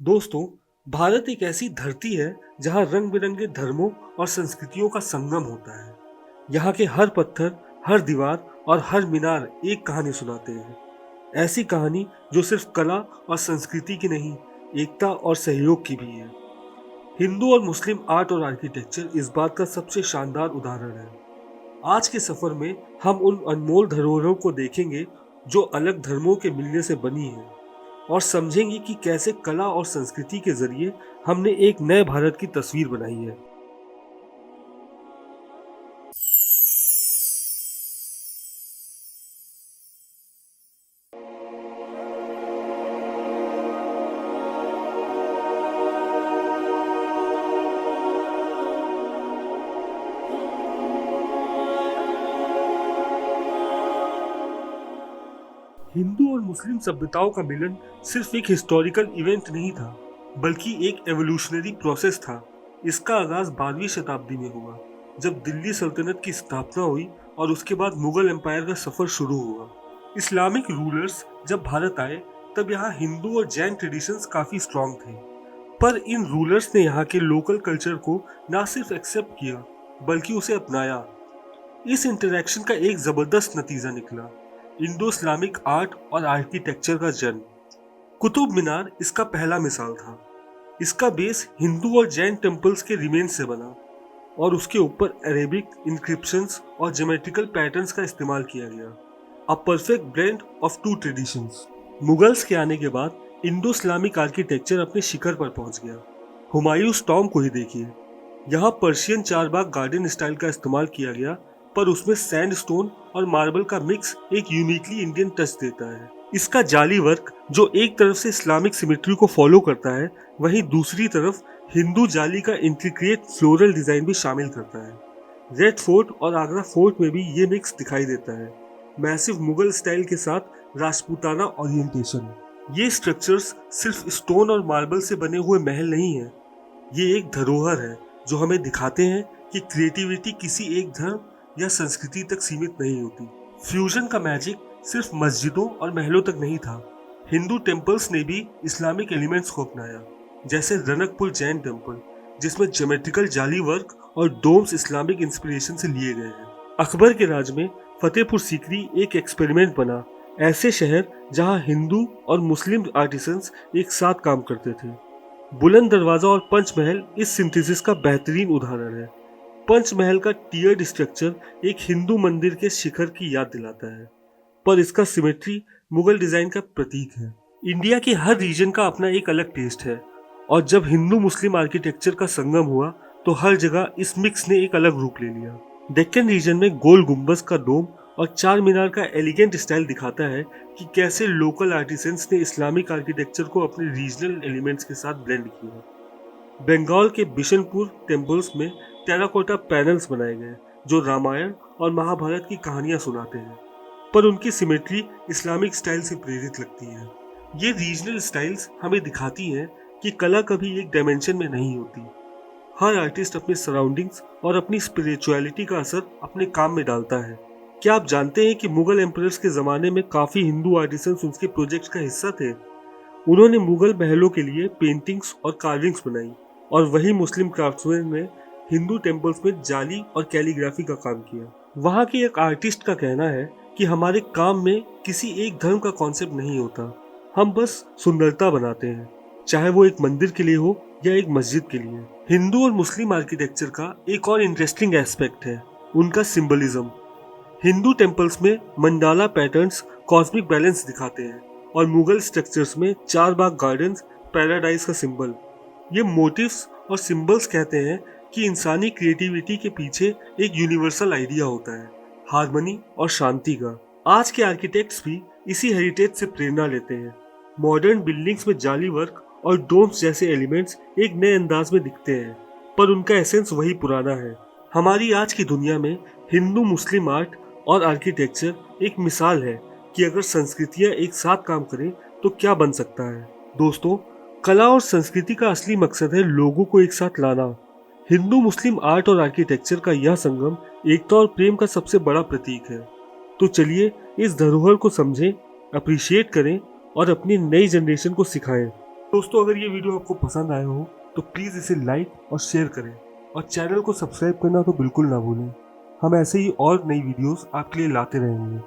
दोस्तों, भारत एक ऐसी धरती है जहाँ रंग बिरंगे धर्मों और संस्कृतियों का संगम होता है। यहाँ के हर पत्थर, हर दीवार और हर मीनार एक कहानी सुनाते हैं। ऐसी कहानी जो सिर्फ कला और संस्कृति की नहीं, एकता और सहयोग की भी है। हिंदू और मुस्लिम आर्ट और आर्किटेक्चर इस बात का सबसे शानदार उदाहरण है। आज के सफर में हम उन अनमोल धरोहरों को देखेंगे जो अलग धर्मों के मिलने से बनी है और समझेंगे कि कैसे कला और संस्कृति के जरिए हमने एक नए भारत की तस्वीर बनाई है। हिंदू और मुस्लिम सभ्यताओं का मिलन सिर्फ एक हिस्टोरिकल इवेंट नहीं था, बल्कि एक एवोल्यूशनरी प्रोसेस था। इसका आगाज 12वीं शताब्दी में हुआ, जब दिल्ली सल्तनत की स्थापना हुई और उसके बाद मुगल एम्पायर का सफर शुरू हुआ। इस्लामिक रूलर्स जब भारत आए, तब यहाँ हिंदू और जैन ट्रेडिशंस काफी स्ट्रांग थे। पर इन रूलर्स ने यहाँ के लोकल कल्चर को ना सिर्फ एक्सेप्ट किया, बल्कि उसे अपनाया। इस इंटरैक्शन का एक जबरदस्त नतीजा निकला, इंडो इस्लामिक आर्ट और आर्किटेक्चर का जन्म। कुतुब मीनार इसका पहला मिसाल था। इसका बेस हिंदू और जैन टेम्पल्स के रिमेन्स से बना और उसके ऊपर अरेबिक इंक्रिप्शंस और ज्योमेट्रिकल पैटर्न्स का इस्तेमाल किया गया। A perfect blend of two traditions. Mughals के आने के बाद इंडो इस्लामिक आर्किटेक्चर अपने शिखर पर पहुंच गया। हुमायूंस टॉम को ही देखिए। यहाँ पर्शियन चारबाग गार्डन स्टाइल का इस्तेमाल किया गया, पर उसमें सैंडस्टोन और मार्बल का मिक्स एक यूनिकली इंडियन टच देता है। इसका जाली वर्क जो एक तरफ से इस्लामिक सिमेट्री को फॉलो करता है, वहीं दूसरी तरफ हिंदू जाली का इंट्रिकेट फ्लोरल डिजाइन भी शामिल करता है। रेड फोर्ट और आगरा फोर्ट में भी ये मिक्स दिखाई देता है, मैसिव मुगल स्टाइल के साथ राजपूताना ओरिएंटेशन। ये स्ट्रक्चर्स सिर्फ स्टोन और मार्बल से बने हुए महल नहीं है, ये एक धरोहर है जो हमें दिखाते हैं कि क्रिएटिविटी किसी एक धर्म या संस्कृति तक सीमित नहीं होती। फ्यूजन का मैजिक सिर्फ मस्जिदों और महलों तक नहीं था। हिंदू टेम्पल्स ने भी इस्लामिक एलिमेंट्स को अपनाया, जैसे रनकपुर जैन टेम्पल, जिसमें ज्योमेट्रिकल जाली वर्क और डोम्स इस्लामिक इंस्पिरेशन से लिए गए हैं। अकबर के राज में फतेहपुर सीकरी एक एक्सपेरिमेंट बना, ऐसे शहर जहां हिंदू और मुस्लिम आर्टिसंस एक साथ काम करते थे। बुलंद दरवाजा और पंचमहल इस सिंथेसिस का बेहतरीन उदाहरण है। पंचमहल का टियर्ड स्ट्रक्चर एक हिंदू मंदिर के शिखर की याद दिलाता है, पर इसका सिमेट्री मुगल डिजाइन का प्रतीक है। इंडिया के हर रीजन का अपना एक अलग टेस्ट है, और जब हिंदू मुस्लिम आर्किटेक्चर का संगम हुआ, तो हर जगह इस मिक्स ने एक अलग रूप ले लिया। डेक्कन रीजन में गोल गुम्बज का डोम और चार मीनार का एलिगेंट स्टाइल दिखाता है कि कैसे लोकल आर्टिसंस ने इस्लामिक आर्किटेक्चर को अपने रीजनल एलिमेंट्स के साथ ब्लेंड किया। बंगाल के बिशनपुर टेम्पल्स में टेराकोटा पैनल्स बनाए गए जो रामायण और महाभारत की कहानियां सुनाते हैं, पर उनकी सिमेट्री इस्लामिक स्टाइल से प्रेरित लगती है। ये रीजनल स्टाइल्स हमें दिखाती हैं कि कला कभी एक डायमेंशन में नहीं होती। हर आर्टिस्ट अपने सराउंडिंग्स और अपनी स्पिरिचुअलिटी का असर अपने काम में डालता है। क्या आप जानते हैं कि मुगल एम्परर्स के ज़माने में काफ़ी हिंदू आर्टिसंस उनके प्रोजेक्ट्स का हिस्सा थे? उन्होंने मुगल महलों के लिए पेंटिंग्स और कार्विंग्स बनाई, और वही मुस्लिम क्राफ्ट्समैन ने हिंदू टेम्पल्स में जाली और कैलीग्राफी का काम किया। वहाँ के एक आर्टिस्ट का कहना है कि हमारे काम में किसी एक धर्म का कॉन्सेप्ट नहीं होता, हम बस सुंदरता बनाते हैं, चाहे वो एक मंदिर के लिए हो या एक मस्जिद के लिए। हिंदू और मुस्लिम आर्किटेक्चर का एक और इंटरेस्टिंग एस्पेक्ट है उनका सिंबलिज्म। हिंदू टेम्पल्स में मंडाला पैटर्न्स कॉस्मिक बैलेंस दिखाते हैं, और मुगल स्ट्रक्चर्स में चार बाग गार्डन्स पैराडाइज का सिंबल। ये मोटिव्स और सिंबल्स कहते हैं कि इंसानी क्रिएटिविटी के पीछे एक यूनिवर्सल आइडिया होता है, हार्मनी और शांति का। आज के आर्किटेक्ट्स भी इसी हेरिटेज से प्रेरणा लेते हैं। मॉडर्न बिल्डिंग्स में जाली वर्क और डोम्स जैसे एलिमेंट्स एक नए अंदाज में दिखते हैं, पर उनका एसेंस वही पुराना है। हमारी आज की दुनिया में हिंदू मुस्लिम आर्ट और आर्किटेक्चर एक मिसाल है कि अगर संस्कृतियां एक साथ काम करें तो क्या बन सकता है। दोस्तों, कला और संस्कृति का असली मकसद है लोगों को एक साथ लाना। हिंदू मुस्लिम आर्ट और आर्किटेक्चर का यह संगम एकता और प्रेम का सबसे बड़ा प्रतीक है। तो चलिए इस धरोहर को समझें, अप्रिशिएट करें और अपनी नई जनरेशन को सिखाएं। दोस्तों, अगर ये वीडियो आपको पसंद आया हो तो प्लीज़ इसे लाइक और शेयर करें और चैनल को सब्सक्राइब करना तो बिल्कुल ना भूलें। हम ऐसे ही और नई वीडियोस आपके लिए लाते रहेंगे।